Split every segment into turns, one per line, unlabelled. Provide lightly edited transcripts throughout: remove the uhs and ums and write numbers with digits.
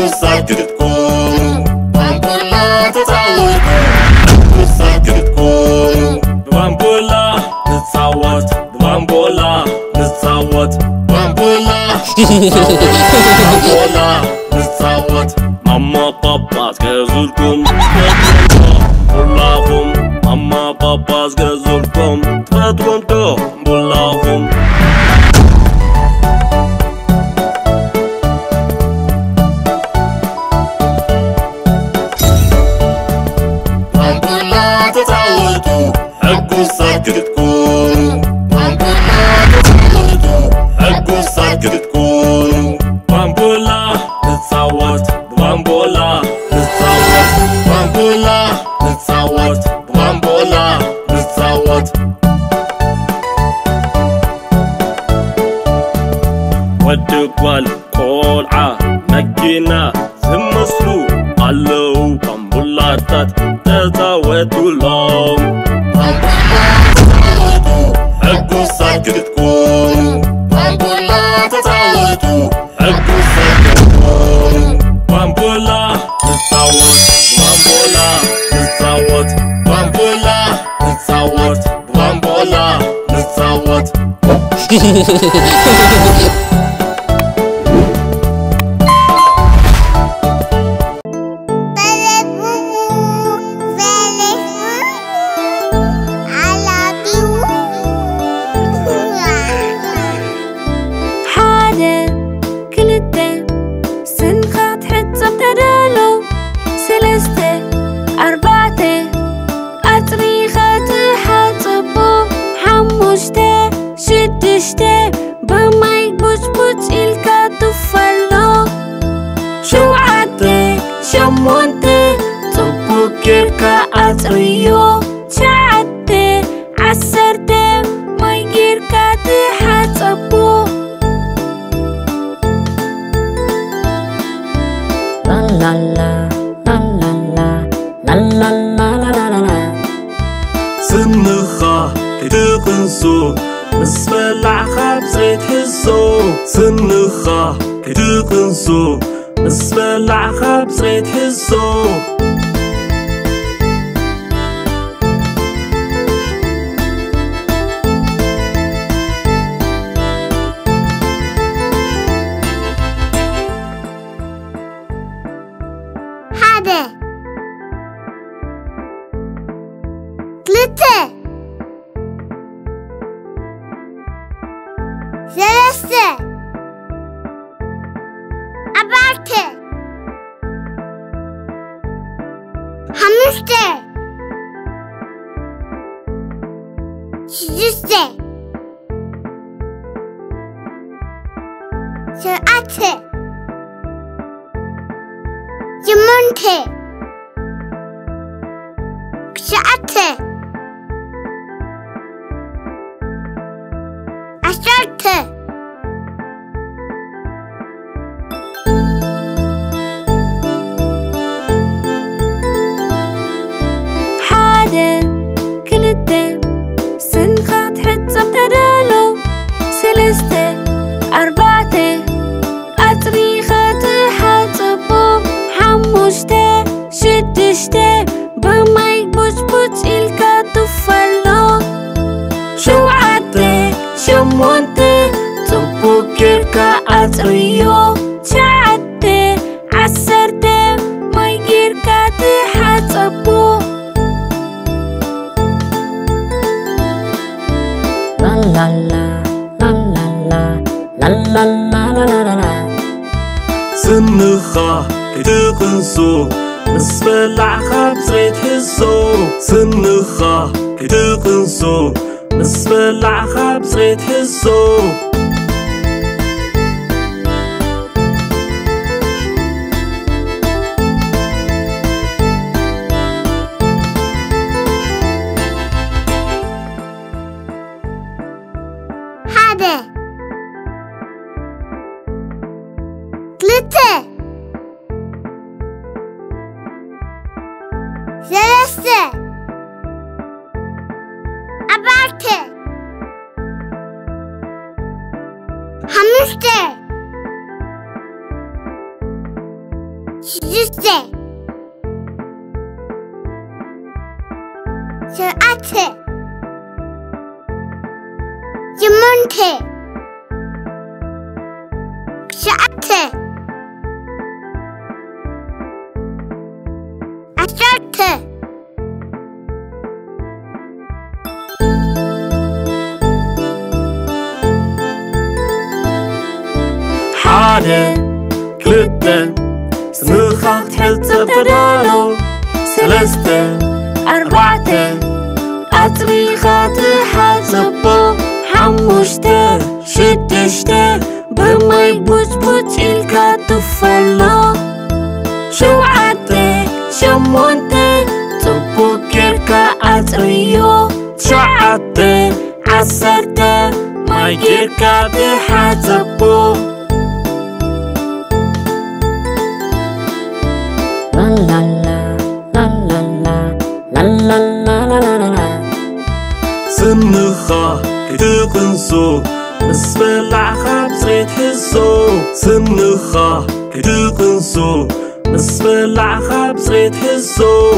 ساكت كونو بامبولا تتعود ساكت كونو بامبولا نتصوت بامبولا نتصوت بامبولا بامبولا نتصوت ماما بابا تغزلكم بولاكم ماما بابا تغزلكم تفاتكم بولاكم ساكت كونو بامبولا تتعودوا حقوا ساكت كونو بامبولا نتصوت بامبولا نتصوت بامبولا نتصوت بامبولا نتصوت ودقوال قولعة مكينة زمسلو قالو بامبولاتات تتعودوا لهم حقوا ساكت كونو بامبولا تتعودوا حقوا ساكت كونو بامبولا نتصوت بامبولا نتصوت بامبولا نتصوت بامبولا نتصوت
شمونتي تبكركا أطريو تعدي عسرتي ما يجيركا تحسبو لا لا لا لا لا لا لا لا لا لا
سنخا كتقنسو مسبلع خبزة تحسو سنخا كتقنسو مسبلع خبزة تحسو
حدا ثلاثة ثلاثة أربعة خمسة ستة سبعة ثمانية تسعة عشرة
شمونتي تبكركا أطريو تعدي عسرتي ما يجيركا تحسبو لا لا لا لا لا لا لا لا لا لا
سنخا كتقنسو مسبلع خبزة تحسو سنخا كتقنسو مسبلع خبزة تحسو
حدا ثلاثة ثلاثة أربعة خمسة 6 7 8 9 10
حادة كلتا سنخا تحزب تدالو 3 4 أطريقة تحزبو 5 6 بمي بوت إلكا تفلو 7 8 تبو كيركا أطريو 9 10 ماي كيركا تحزبو سنخا كتقنصو مسبلع خبزيت حزو سنخا كتقنصو مسبلع خبزيت حزو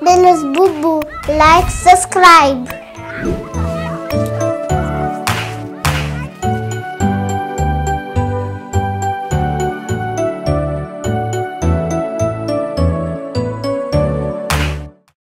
Venus Bubu, like, subscribe.